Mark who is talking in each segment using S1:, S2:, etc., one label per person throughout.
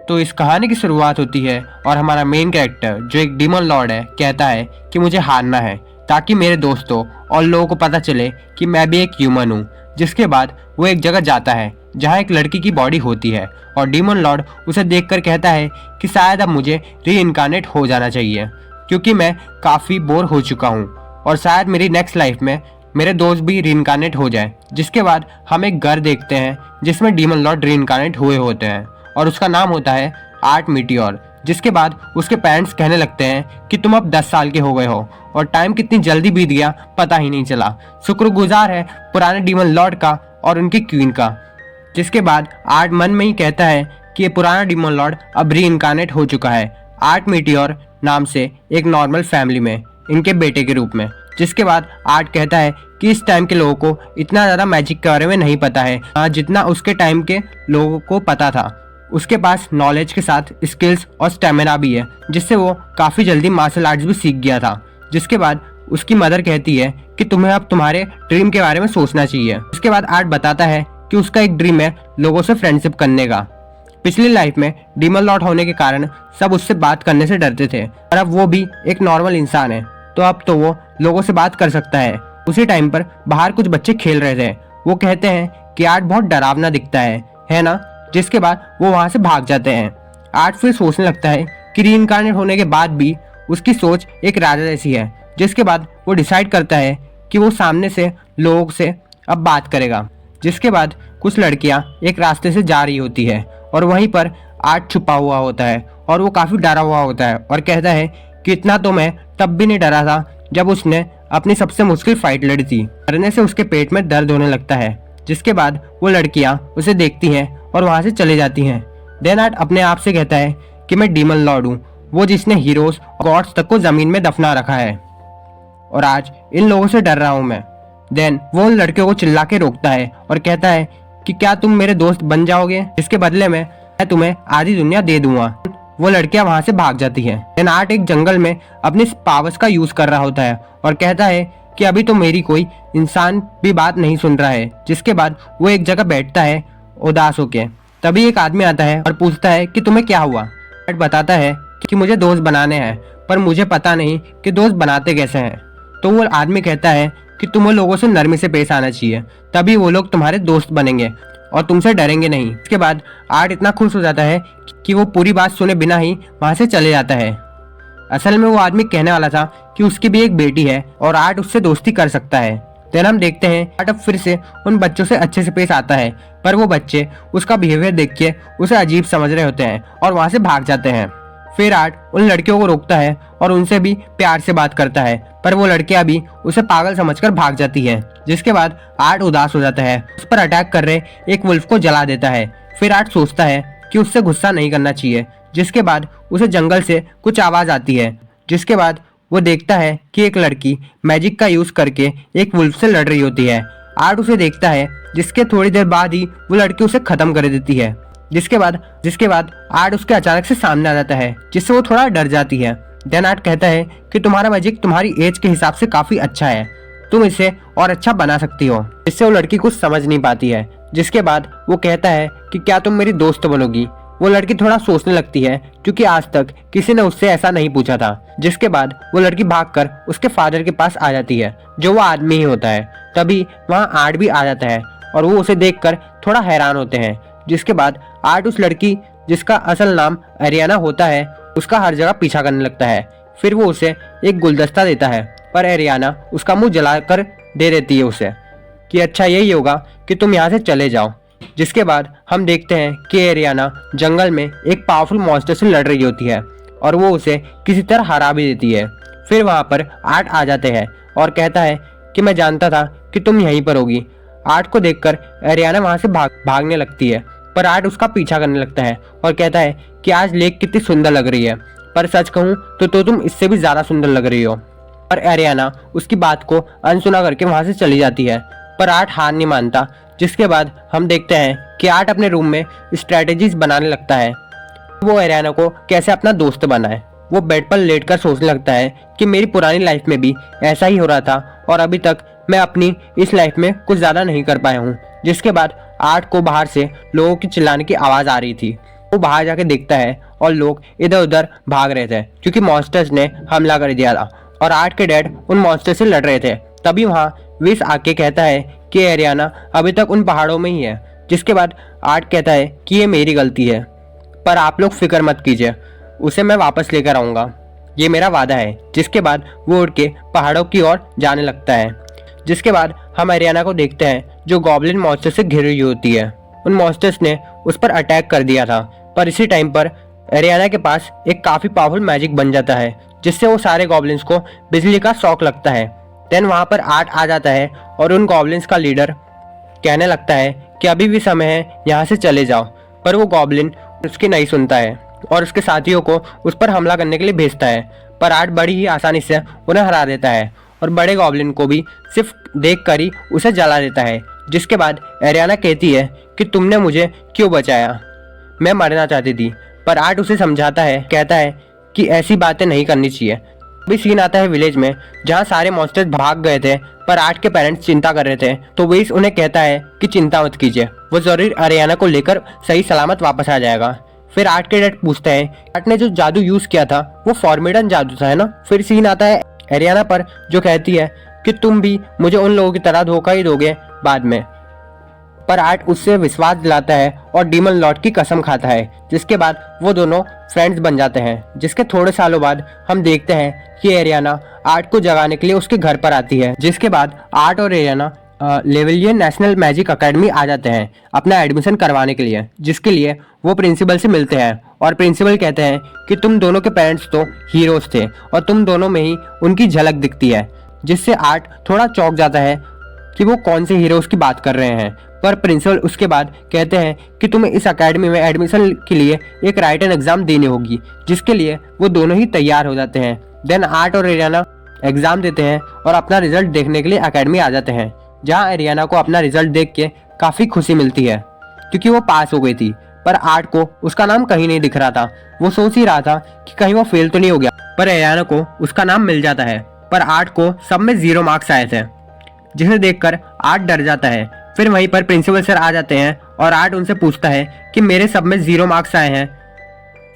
S1: तो इस कहानी की शुरुआत होती है और हमारा मेन कैरेक्टर जो एक डीमन लॉर्ड है कहता है कि मुझे हारना है ताकि मेरे दोस्तों और लोगों को पता चले कि मैं भी एक ह्यूमन हूँ। जिसके बाद वो एक जगह जाता है जहाँ एक लड़की की बॉडी होती है और डीमन लॉर्ड उसे देखकर कहता है कि शायद अब मुझे रीइंकार्नेट हो जाना चाहिए क्योंकि मैं काफ़ी बोर हो चुका हूँ और शायद मेरी नेक्स्ट लाइफ में मेरे दोस्त भी रीइंकार्नेट हो जाए। जिसके बाद हम एक घर देखते हैं जिसमें डीमन लॉर्ड रीइंकार्नेट हुए होते हैं और उसका नाम होता है आर्ट मीटियोर। जिसके बाद उसके पेरेंट्स कहने लगते हैं कि तुम अब 10 साल के हो गए हो और टाइम कितनी जल्दी बीत गया पता ही नहीं चला। शुक्रगुजार है पुराने डीमन लॉर्ड का और उनकी क्वीन का। जिसके बाद आर्ट मन में ही कहता है कि ये पुराना डीमन लॉर्ड अब रीइंकार्नेट हो चुका है आर्ट मीटियोर नाम से एक नॉर्मल फैमिली में इनके बेटे के रूप में। जिसके बाद आर्ट कहता है कि इस टाइम के लोगों को इतना ज़्यादा मैजिक के बारे में नहीं पता है जितना उसके टाइम के लोगों को पता था। उसके पास नॉलेज के साथ स्किल्स और स्टेमिना भी है जिससे वो काफ़ी जल्दी मार्शल आर्ट्स भी सीख गया था। जिसके बाद उसकी मदर कहती है कि तुम्हें अब तुम्हारे ड्रीम के बारे में सोचना चाहिए। उसके बाद आर्ट बताता है कि उसका एक ड्रीम है लोगों से फ्रेंडशिप करने का। पिछली लाइफ में डीमन लॉर्ड होने के कारण सब उससे बात करने से डरते थे और अब वो भी एक नॉर्मल इंसान है तो अब तो वो लोगों से बात कर सकता है। उसी टाइम पर बाहर कुछ बच्चे खेल रहे थे। वो कहते हैं कि आर्ट बहुत डरावना दिखता है ना। जिसके बाद वो वहां से भाग जाते हैं। आर्ट फिर सोचने लगता है कि रीइंकार्नेट होने के बाद भी उसकी सोच एक राजा जैसी है। जिसके बाद वो डिसाइड करता है कि वो सामने से लोगों से अब बात करेगा। जिसके बाद कुछ लड़कियां एक रास्ते से जा रही होती है और वहीं पर आर्ट छुपा हुआ होता है और वो काफ़ी डरा हुआ होता है और कहता है कि इतना तो मैं तब भी नहीं डरा था जब उसने अपनी सबसे मुश्किल फाइट लड़ी थी। डरने से उसके पेट में दर्द होने लगता है। जिसके बाद वो लड़कियां उसे देखती हैं और वहां से चले जाती हैं। देन आर्ट अपने आप से कहता है कि मैं डीमन लॉर्ड हूँ, वो जिसने हीरोज गॉड्स तक को जमीन में दफना रखा है और आज इन लोगों से डर रहा हूँ मैं। देन वो उन लड़कियों को चिल्ला के रोकता है और कहता है कि क्या तुम मेरे दोस्त बन जाओगे, इसके बदले में मैं तुम्हें आधी दुनिया दे दूंगा। वो लड़कियां वहां से भाग जाती हैं। देन आर्ट एक जंगल में अपनी पावर्स का यूज कर रहा होता है और कहता है कि अभी तो मेरी कोई इंसान भी बात नहीं सुन रहा है। जिसके बाद वो एक जगह बैठता है उदास होके। तभी एक आदमी आता है और पूछता है कि तुम्हें क्या हुआ। आर्ट बताता है कि मुझे दोस्त बनाने हैं पर मुझे पता नहीं कि दोस्त बनाते कैसे हैं। तो वो आदमी कहता है कि तुम्हें लोगों से नरमी से पेश आना चाहिए, तभी वो लोग तुम्हारे दोस्त बनेंगे और तुमसे डरेंगे नहीं। इसके बाद आर्ट इतना खुश हो जाता है कि वो पूरी बात सुने बिना ही वहां से चले जाता है। असल में वो आदमी कहने वाला था कि उसकी भी एक बेटी है और आर्ट उससे दोस्ती कर सकता है। देन हम देखते हैं आर्ट अब फिर से उन बच्चों से अच्छे से पेश आता है पर वो बच्चे उसका बिहेवियर देख के उसे अजीब समझ रहे होते हैं और वहां से भाग जाते हैं। फिर आर्ट उन लड़कियों को रोकता है और उनसे भी प्यार से बात करता है पर वो लड़कियां भी उसे पागल समझकर भाग जाती हैं। जिसके बाद आर्ट उदास हो जाता है, उस पर अटैक कर रहे एक वुल्फ को जला देता है। फिर आर्ट सोचता है कि उससे गुस्सा नहीं करना चाहिए। जिसके बाद उसे जंगल से कुछ आवाज आती है। जिसके बाद वो देखता है कि एक लड़की मैजिक का यूज करके एक वुल्फ से लड़ रही होती है। आर्ट उसे देखता है जिसके थोड़ी देर बाद ही वो लड़की उसे खत्म कर देती है। जिसके बाद आर्ट उसके अचानक से सामने आ जाता है जिससे वो थोड़ा डर जाती है। देन आर्ट कहता है कि तुम्हारा मैजिक तुम्हारी एज के हिसाब से काफी अच्छा है, तुम इसे और अच्छा बना सकती हो। इससे वो लड़की कुछ समझ नहीं पाती है। जिसके बाद वो कहता है कि क्या तुम मेरी दोस्त बनोगी। वो लड़की थोड़ा सोचने लगती है क्योंकि आज तक किसी ने उससे ऐसा नहीं पूछा था। जिसके बाद वो लड़की भागकर उसके फादर के पास आ जाती है जो वो आदमी ही होता है। तभी वहाँ आर्ट भी आ जाता है और वो उसे देखकर थोड़ा हैरान होते हैं। जिसके बाद आर्ट उस लड़की जिसका असल नाम एरियाना होता है उसका हर जगह पीछा करने लगता है। फिर वो उसे एक गुलदस्ता देता है पर एरियाना उसका मुंह जलाकर दे देती है उसे कि अच्छा यही होगा कि तुम यहाँ से चले जाओ। जिसके बाद हम देखते हैं कि एरियाना जंगल में एक पावरफुल मॉन्स्टर से लड़ रही होती है और वो उसे किसी तरह हरा भी देती है। फिर वहाँ पर आर्ट आ जाते हैं और कहता है कि मैं जानता था कि तुम यहीं पर होगी। आर्ट को देखकर एरियाना वहाँ से भागने लगती है पर आर्ट उसका पीछा करने लगता है और कहता है कि आज लेक कितनी सुंदर लग रही है, पर सच कहूँ तो तुम इससे भी ज्यादा सुंदर लग रही हो। और एरियाना उसकी बात को अनसुना करके वहां से चली जाती है पर आर्ट हार नहीं मानता। जिसके बाद हम देखते हैं कि आर्ट अपने रूम में स्ट्रेटेजीज बनाने लगता है वो एरियाना को कैसे अपना दोस्त बनाए। वो बेड पर लेटकर सोचने लगता है कि मेरी पुरानी लाइफ में भी ऐसा ही हो रहा था और अभी तक मैं अपनी इस लाइफ में कुछ ज्यादा नहीं कर पाया हूँ। जिसके बाद आर्ट को बाहर से लोगों की चिल्लाने की आवाज आ रही थी वो बाहर जाके देखता है और लोग इधर उधर भाग रहे थे क्योंकि मॉन्स्टर्स ने हमला कर दिया था और आर्ट के डैड उन मॉन्स्टर से लड़ रहे थे। तभी वहाँ विस आके कहता है कि एरियाना अभी तक उन पहाड़ों में ही है। जिसके बाद आर्ट कहता है कि ये मेरी गलती है, पर आप लोग फिक्र मत कीजिए, उसे मैं वापस लेकर आऊँगा, ये मेरा वादा है। जिसके बाद वो उड़ के पहाड़ों की ओर जाने लगता है। जिसके बाद हम एरियाना को देखते हैं जो गॉब्लिन मॉन्स्टर से घिरी हुई होती है। उन मॉन्स्टर्स ने उस पर अटैक कर दिया था, पर इसी टाइम पर एरियाना के पास एक काफ़ी पावरफुल मैजिक बन जाता है जिससे वो सारे गॉब्लिन्स को बिजली का शॉक लगता है। देन वहाँ पर आर्ट आ जाता है और उन गॉब्लिन्स का लीडर कहने लगता है कि अभी भी समय है, यहाँ से चले जाओ। पर वो गॉब्लिन उसकी नहीं सुनता है और उसके साथियों को उस पर हमला करने के लिए भेजता है। पर आर्ट बड़ी ही आसानी से उन्हें हरा देता है और बड़े गॉब्लिन को भी सिर्फ देख कर ही उसे जला देता है। जिसके बाद एरियाना कहती है कि तुमने मुझे क्यों बचाया, मैं मरना चाहती थी। पर आर्ट उसे समझाता है, कहता है कि ऐसी बातें नहीं करनी चाहिए। अभी सीन आता है विलेज में जहाँ सारे मॉन्स्टर्स भाग गए थे, पर आर्ट के पेरेंट्स चिंता कर रहे थे। तो विस उन्हें कहता है कि चिंता मत कीजिए, वो जरूर एरियाना को लेकर सही सलामत वापस आ जाएगा। फिर आर्ट के डैड पूछते हैं आर्ट ने जो जादू यूज किया था वो फॉर्मिडन जादू था, है ना। फिर सीन आता है एरियाना पर जो कहती है कि तुम भी मुझे उन लोगों की तरह धोखा ही दोगे बाद में। पर आर्ट उससे विश्वास दिलाता है और डीमन लॉर्ड की कसम खाता है। जिसके बाद वो दोनों फ्रेंड्स बन जाते हैं। जिसके थोड़े सालों बाद हम देखते हैं कि एरियाना आर्ट को जगाने के लिए उसके घर पर आती है। जिसके बाद आर्ट और एरियाना लेवलियन नेशनल मैजिक अकेडमी आ जाते हैं अपना एडमिशन करवाने के लिए। जिसके लिए वो प्रिंसिपल से मिलते हैं और प्रिंसिपल कहते हैं कि तुम दोनों के पेरेंट्स तो हीरोज थे और तुम दोनों में ही उनकी झलक दिखती है। जिससे आर्ट थोड़ा चौंक जाता है कि वो कौन से हीरोज की बात कर रहे हैं। पर प्रिंसिपल उसके बाद कहते हैं कि तुम्हें इस एकेडमी में एडमिशन के लिए एक राइटन एग्जाम देनी होगी। जिसके लिए वो दोनों ही तैयार हो जाते हैं। देन आर्ट और एरियाना एग्जाम देते हैं और अपना रिजल्ट देखने के लिए एकेडमी आ जाते हैं, जहाँ एरियाना को अपना रिजल्ट देख के काफी खुशी मिलती है क्योंकि वो पास हो गई थी। पर आर्ट को उसका नाम कहीं नहीं दिख रहा था। वो सोच ही रहा था कि कहीं वो फेल तो नहीं हो गया। पर एरियाना को उसका नाम मिल जाता है। पर आर्ट को सब में 0 मार्क्स आए थे, जिसे देखकर आर्ट डर जाता है। फिर वहीं पर प्रिंसिपल सर आ जाते हैं और आर्ट उनसे पूछता है कि मेरे सब में 0 मार्क्स आए हैं,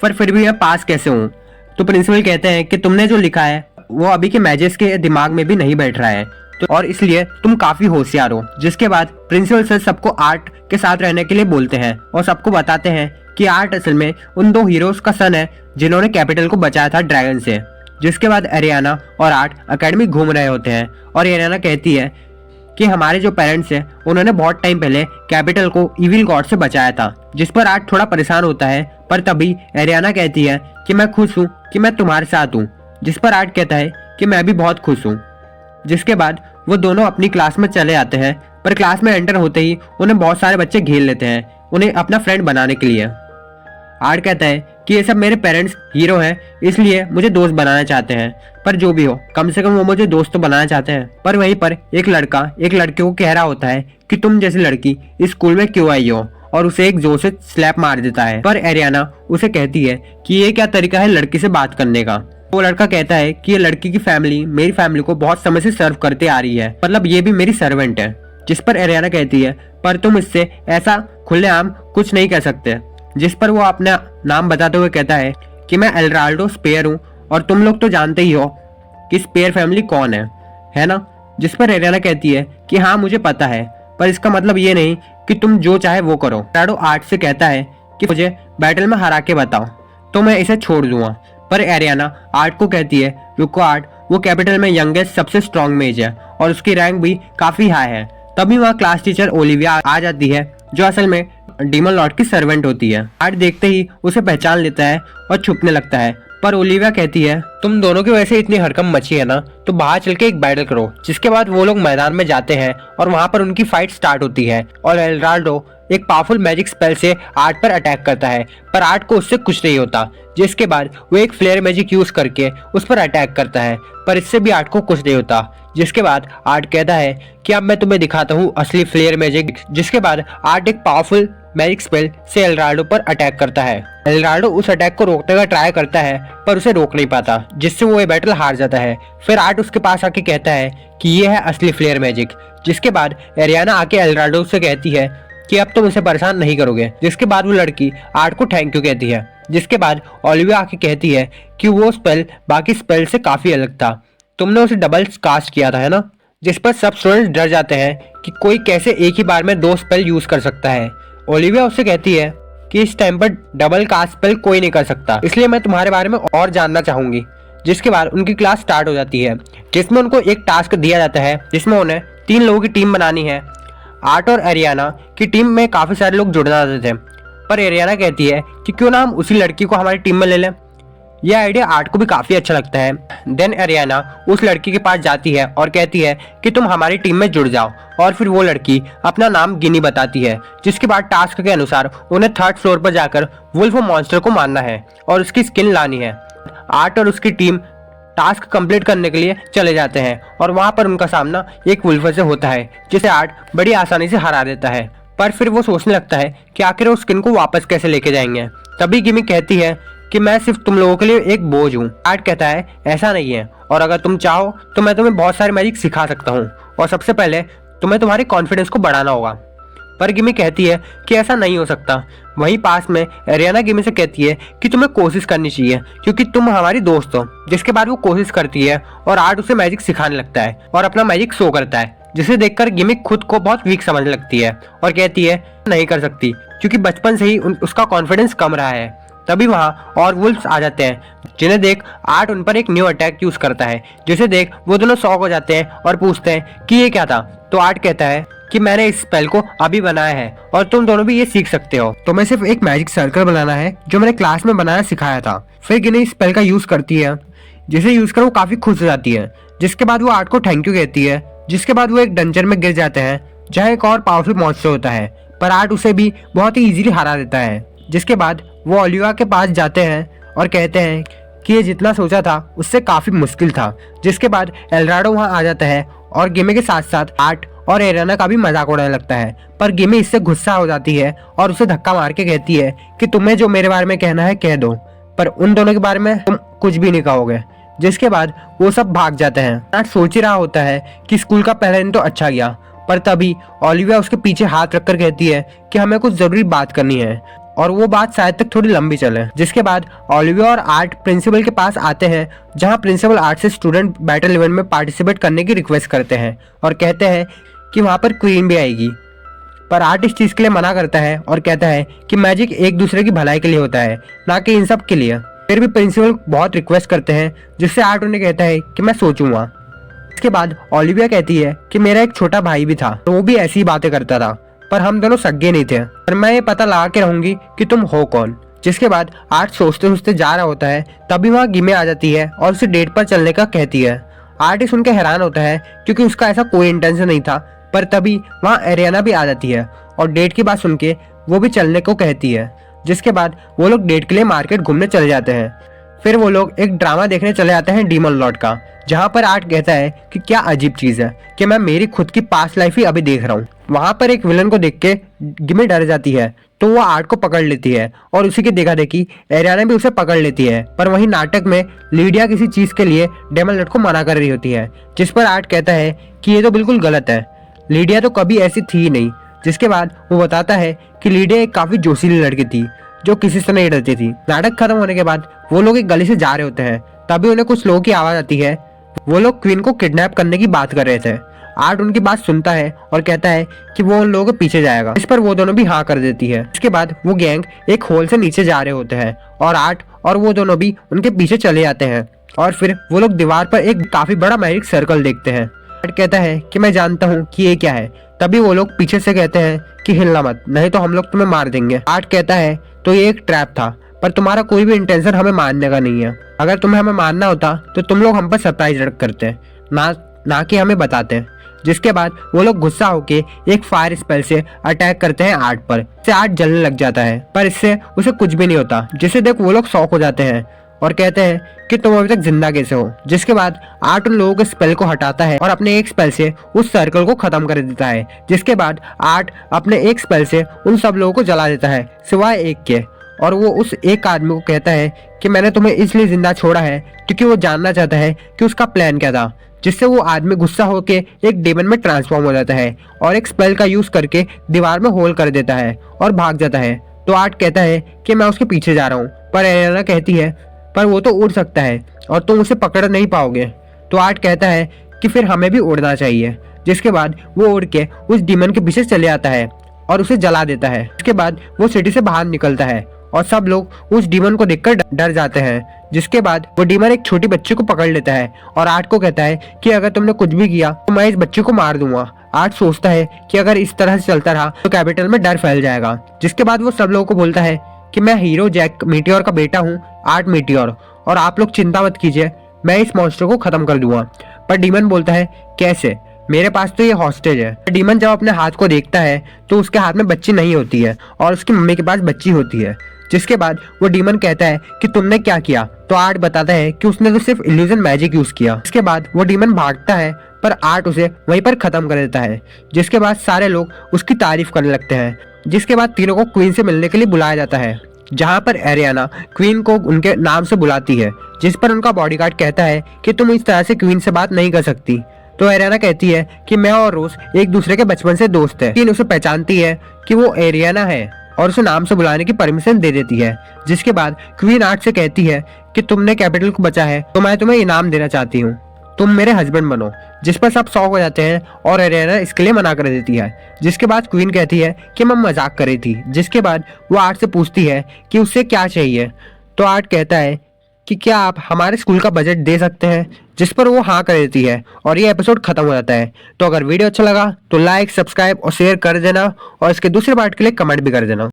S1: पर फिर भी मैं पास कैसे हूँ। तो प्रिंसिपल कहते हैं कि तुमने जो लिखा है वो अभी के मैजेस के दिमाग में भी नहीं बैठ रहा है, तो और इसलिए तुम काफी होशियार हो। जिसके बाद प्रिंसिपल सर सबको आर्ट के साथ रहने के लिए बोलते हैं और सबको बताते हैं कि आर्ट असल में उन 2 हीरोज का सन है जिन्होंने कैपिटल को बचाया था ड्रैगन से। जिसके बाद एरियाना और आर्ट एकेडमी घूम रहे होते हैं और एरियाना कहती है कि हमारे जो पेरेंट्स हैं उन्होंने बहुत टाइम पहले कैपिटल को इविल गॉड से बचाया था। जिस पर आर्ट थोड़ा परेशान होता है। पर तभी एरियाना कहती है कि मैं खुश हूँ कि मैं तुम्हारे साथ हूँ। जिस पर आर्ट कहता है कि मैं भी बहुत खुश हूँ। जिसके बाद वो दोनों अपनी क्लास में चले आते हैं। पर क्लास में एंटर होते ही उन्हें बहुत सारे बच्चे घेर लेते हैं उन्हें अपना फ्रेंड बनाने के लिए। आर्ट कहता है कि ये सब मेरे पेरेंट्स हीरो हैं, इसलिए मुझे दोस्त बनाना चाहते हैं। पर जो भी हो, कम से कम वो मुझे दोस्त तो बनाना चाहते हैं। पर वहीं पर एक लड़का एक लड़के को कह रहा होता है कि तुम जैसी लड़की इस स्कूल में क्यों आई हो, और उसे एक जोर से स्लैप मार देता है। पर एरियाना उसे कहती है कि ये क्या तरीका है लड़की से बात करने का। वो लड़का कहता है कि ये लड़की की फैमिली मेरी फैमिली को बहुत समय से सर्व करते आ रही है, मतलब ये भी मेरी सर्वेंट है। जिस पर एरियाना कहती है पर तुम इससे ऐसा खुलेआम कुछ नहीं कह सकते। जिस पर वो अपना नाम बताते हुए कहता है कि मैं एल्राल्डो स्पेयर हूँ और तुम लोग तो जानते ही हो कि स्पेयर फैमिली कौन है ना। जिस पर एरियाना कहती है कि हाँ मुझे पता है, पर इसका मतलब ये नहीं कि तुम जो चाहे वो करो। एल्राल्डो आर्ट से कहता है कि मुझे बैटल में हरा के बताओ तो मैं इसे छोड़ दूंगा। पर एरियाना आर्ट को कहती है रुको आर्ट, वो कैपिटल में यंगेस्ट सबसे स्ट्रॉन्ग मेज है और उसकी रैंक भी काफी हाई है। तभी वहाँ क्लास टीचर ओलिविया आ जाती है जो असल में डीमन लॉर्ड की सर्वेंट होती है। आर्ट देखते ही उसे पहचान लेता है और छुपने लगता है। पर ओलिविया कहती है तुम दोनों की वजह से इतनी हड़कंप मची है ना, तो बाहर चल के एक बैटल करो। जिसके बाद वो लोग मैदान में जाते हैं और वहाँ पर उनकी फाइट स्टार्ट होती है और एल्राल्डो एक पावरफुल मैजिक स्पेल से आर्ट पर अटैक करता है, पर आर्ट को उससे कुछ नहीं होता। जिसके बाद वो एक फ्लेयर मैजिक यूज करके उस पर अटैक करता है, पर इससे भी आर्ट को कुछ नहीं होता। जिसके बाद आर्ट कहता है कि अब मैं तुम्हें दिखाता हूँ असली फ्लेयर मैजिक। जिसके बाद आर्ट एक पावरफुल मैजिक स्पेल से एल्राल्डो पर अटैक करता है। एल्राल्डो उस अटैक को रोकने का ट्राई करता है पर उसे रोक नहीं पाता, जिससे वो ये बैटल हार जाता है। फिर आर्ट उसके पास आके कहता है कि ये है असली फ्लेयर मैजिक। जिसके बाद एरियाना आके एल्राल्डो से कहती है कि अब तुम उसे परेशान नहीं करोगे। जिसके बाद वो लड़की आर्ट को थैंक यू कहती है। जिसके बाद ओलिविया आके कहती है कि वो स्पेल बाकी स्पेल से काफी अलग था, तुमने उसे डबल कास्ट किया था, है ना। जिस पर सब स्टूडेंट्स डर जाते हैं कि कोई कैसे एक ही बार में 2 स्पेल यूज कर सकता है। ओलिविया उससे कहती है कि इस टाइम पर डबल कास्ट स्पेल कोई नहीं कर सकता, इसलिए मैं तुम्हारे बारे में और जानना चाहूंगी। जिसके बाद उनकी क्लास स्टार्ट हो जाती है, जिसमें उनको एक टास्क दिया जाता है, जिसमें उन्हें 3 लोगों की टीम बनानी है। आर्ट और एरियाना की टीम में काफी सारे लोग जुड़ जाते थे, पर एरियाना कहती है कि क्यों ना हम उसी लड़की को हमारी टीम में ले लें। यह आइडिया आर्ट को भी काफी अच्छा लगता है। देन एरियाना उस लड़की के पास जाती है और कहती है कि तुम हमारी टीम में जुड़ जाओ, और फिर वो लड़की अपना नाम गिनी बताती है। जिसके बाद टास्क के अनुसार उन्हें 3rd फ्लोर पर जाकर वुल्फ मॉन्स्टर को मारना है और उसकी स्किन लानी है। आर्ट और उसकी टीम टास्क कंप्लीट करने के लिए चले जाते हैं और वहां पर उनका सामना एक वुल्फ से होता है, जिसे आर्ट बड़ी आसानी से हरा देता है। पर फिर वो सोचने लगता है कि आखिर उस स्किन को वापस कैसे लेके जाएंगे। तभी गिमी कहती है कि मैं सिर्फ तुम लोगों के लिए एक बोझ हूँ। आर्ट कहता है ऐसा नहीं है, और अगर तुम चाहो तो मैं तुम्हें बहुत सारी मैजिक सिखा सकता हूँ, और सबसे पहले तुम्हें तुम्हारे कॉन्फिडेंस को बढ़ाना होगा। पर गिमी कहती है कि ऐसा नहीं हो सकता। वहीं पास में एरियाना गिमी से कहती है कि तुम्हें कोशिश करनी चाहिए क्योंकि तुम हमारी दोस्त हो। जिसके बाद वो कोशिश करती है और आर्ट उसे मैजिक सिखाने लगता है और अपना मैजिक शो करता है, जिसे देखकर गिमी खुद को बहुत वीक समझने लगती है और कहती है नहीं कर सकती क्योंकि बचपन से ही उसका कॉन्फिडेंस कम रहा है। तभी वहाँ और वुल्फ्स आ जाते हैं, जिन्हें देख आर्ट उन पर एक न्यू अटैक यूज करता है, जिसे देख वो दोनों शॉक हो जाते हैं और पूछते हैं कि ये क्या था। तो आर्ट कहता है कि मैंने इस स्पेल को अभी बनाया है और तुम दोनों भी ये सीख सकते हो। तुम्हें सिर्फ एक मैजिक सर्कल बनाना है जो मैंने क्लास में बनाना सिखाया था। फिर गिनी इस स्पेल का यूज करती है, जिसे यूज कर वो काफी खुश हो जाती है। जिसके बाद वो आर्ट को थैंक यू कहती है। जिसके बाद वो एक डंजन में गिर जाते हैं जहाँ एक और पावरफुल मॉन्स्टर होता है, पर आर्ट उसे भी बहुत ही इजीली हरा देता है। जिसके बाद वो ओलिविया के पास जाते हैं और कहते हैं कि ये जितना सोचा था उससे काफी मुश्किल था। जिसके बाद एल्ड्राडो वहाँ आ जाता है और गिमी के साथ साथ आर्ट और एरियाना का भी मजाक उड़ाने लगता है, पर गिमी इससे गुस्सा हो जाती है और उसे धक्का मार के कहती है कि तुम्हें जो मेरे बारे में कहना है कह दो, पर उन दोनों के बारे में तुम कुछ भी नहीं कहोगे। जिसके बाद वो सब भाग जाते हैं। आर्ट सोच ही रहा होता है कि स्कूल का पहला दिन तो अच्छा गया, पर तभी ओलिविया उसके पीछे हाथ रखकर कहती है कि हमें कुछ जरूरी बात करनी है, और वो बात शायद तक थोड़ी लंबी चले। जिसके बाद ओलिविया और आर्ट प्रिंसिपल के पास आते हैं, जहां प्रिंसिपल आर्ट से स्टूडेंट बैटल इवेंट में पार्टिसिपेट करने की रिक्वेस्ट करते हैं और कहते हैं कि वहां पर क्वीन भी आएगी। पर आर्ट इस चीज के लिए मना करता है और कहता है कि मैजिक एक दूसरे की भलाई के लिए होता है, ना कि इन सब के लिए। फिर भी प्रिंसिपल बहुत रिक्वेस्ट करते हैं, जिससे आर्ट उन्हें कहता है कि मैं सोचूंगा। इसके बाद ओलिविया कहती है कि मेरा एक छोटा भाई भी था, तो वो भी ऐसी ही बातें करता था, पर हम दोनों सगे नहीं थे, पर मैं ये पता लगा के रहूंगी कि तुम हो कौन। जिसके बाद आर्ट सोचते सोचते जा रहा होता है, तभी वहाँ गिमी आ जाती है और उसे डेट पर चलने का कहती है। आर्ट सुन के हैरान होता है क्योंकि उसका ऐसा कोई इंटेंशन नहीं था, पर तभी वहाँ एरियाना भी आ जाती है और डेट की बात सुन के वो भी चलने को कहती है। जिसके बाद वो लोग डेट के लिए मार्केट घूमने चले जाते हैं। फिर वो लोग एक ड्रामा देखने चले जाते हैं डीमन लॉर्ड का, जहाँ पर आर्ट कहता है कि क्या अजीब चीज है कि मैं मेरी खुद की पास्ट लाइफ ही अभी देख रहा हूँ। वहां पर एक विलन को देख के गिमी डर जाती है, तो वो आर्ट को पकड़ लेती है और उसी की देखा देखी एरियाना भी उसे पकड़ लेती है। पर वहीं नाटक में लीडिया किसी चीज के लिए डेमन लॉर्ड को मना कर रही होती है, जिस पर आर्ट कहता है कि ये तो बिल्कुल गलत है, लीडिया तो कभी ऐसी थी ही नहीं। जिसके बाद वो बताता है कि लीडिया एक काफी जोशीली लड़की थी जो किसी से नहीं डरती थी। नाटक खत्म होने के बाद वो लोग एक गली से जा रहे होते हैं, तभी उन्हें कुछ लोगों की आवाज आती है। वो लोग क्वीन को किडनैप करने की बात कर रहे थे। आर्ट उनकी बात सुनता है और कहता है कि वो उन लोगों के पीछे जाएगा। इस पर वो दोनों भी हाँ कर देती है। इसके बाद वो गैंग एक होल से नीचे जा रहे होते हैं और आर्ट और वो दोनों भी उनके पीछे चले जाते हैं, और फिर वो लोग दीवार पर एक काफी बड़ा मैजिक सर्कल देखते हैं। आर्ट कहता है कि मैं जानता हूँ कि ये क्या है। तभी वो लोग पीछे से कहते हैं कि हिलना मत, नहीं तो हम लोग तुम्हें मार देंगे। आर्ट कहता है तो ये एक ट्रैप था, पर तुम्हारा कोई भी इंटेंशन हमें मारने का नहीं है। अगर तुम्हें हमें मारना होता तो तुम लोग हम पर सरप्राइज करते, ना कि हमें बताते। जिसके बाद वो लोग गुस्सा होके एक फायर स्पेल से अटैक करते हैं आर्ट पर। इससे आर्ट जलने लग जाता है, पर इससे उसे कुछ भी नहीं होता, जिसे देख वो लोग शॉक हो जाते हैं और कहते हैं कि तुम अभी तक जिंदा कैसे हो। जिसके बाद आर्ट उन लोगों के स्पेल को हटाता है और अपने एक स्पेल से उस सर्कल को खत्म कर देता है। जिसके बाद आर्ट अपने एक स्पेल से उन सब लोगों को जला देता है सिवाय एक के, और वो उस एक आदमी को कहता है कि मैंने तुम्हें इसलिए जिंदा छोड़ा है क्योंकि वो जानना चाहता है कि उसका प्लान क्या था। जिससे वो आदमी गुस्सा होकर एक डेमन में ट्रांसफॉर्म हो जाता है और एक स्पेल का यूज करके दीवार में होल कर देता है और भाग जाता है। तो आर्ट कहता है कि मैं उसके पीछे जा रहा हूँ, पर एरियाना कहती है पर वो तो उड़ सकता है और तुम उसे पकड़ नहीं पाओगे। तो आर्ट कहता है कि फिर हमें भी उड़ना चाहिए। जिसके बाद वो उड़ के उस डीमन के पीछे चले आता है और उसे जला देता है। उसके बाद वो सिटी से बाहर निकलता है और सब लोग उस डीमन को देखकर डर जाते हैं। जिसके बाद वो डीमन एक छोटी बच्ची को पकड़ लेता है और आर्ट को कहता है कि अगर तुमने कुछ भी किया तो मैं इस बच्ची को मार दूंगा। आर्ट सोचता है कि अगर इस तरह से चलता रहा तो कैपिटल में डर फैल जाएगा। जिसके बाद वो सब लोगों को बोलता है कि मैं हीरो जैक मीटियोर का बेटा हूँ, आर्ट मीटियोर, और आप लोग चिंता मत कीजिए, मैं इस मॉन्स्टर को खत्म कर दूंगा। पर डीमन बोलता है कैसे, मेरे पास तो ये हॉस्टेज है। डीमन जब अपने हाथ को देखता है तो उसके हाथ में बच्ची नहीं होती है और उसकी मम्मी के पास बच्ची होती है। जिसके बाद वो डीमन कहता है कि तुमने क्या किया। तो आर्ट बताता है कि उसने तो सिर्फ इल्यूजन मैजिक यूज किया। इसके बाद वो डीमन भागता है पर आर्ट उसे वहीं पर खत्म कर देता है। जिसके बाद सारे लोग उसकी तारीफ करने लगते हैं। जिसके बाद तीनों को क्वीन से मिलने के लिए बुलाया जाता है, जहाँ पर एरियाना क्वीन को उनके नाम से बुलाती है। जिस पर उनका बॉडीगार्ड कहता है कि तुम इस तरह से क्वीन से बात नहीं कर सकती। तो एरियाना कहती है कि मैं और रोज एक दूसरे के बचपन से दोस्त है। क्वीन उसे पहचानती है कि वो एरियाना है और उसे नाम से बुलाने की परमिशन दे देती है। जिसके बाद क्वीन आर्ट से कहती है कि तुमने कैपिटल को बचा है तो मैं तुम्हें इनाम देना चाहती हूँ, तुम मेरे हस्बैंड बनो। जिस पर सब शॉक हो जाते हैं और एरियाना इसके लिए मना कर देती है। जिसके बाद क्वीन कहती है कि मैं मजाक कर रही थी। जिसके बाद वो आर्ट से पूछती है कि उससे क्या चाहिए। तो आर्ट कहता है कि क्या आप हमारे स्कूल का बजट दे सकते हैं, जिस पर वो हाँ कर देती है और ये एपिसोड खत्म हो जाता है। तो अगर वीडियो अच्छा लगा तो लाइक, सब्सक्राइब और शेयर कर देना और इसके दूसरे पार्ट के लिए कमेंट भी कर देना।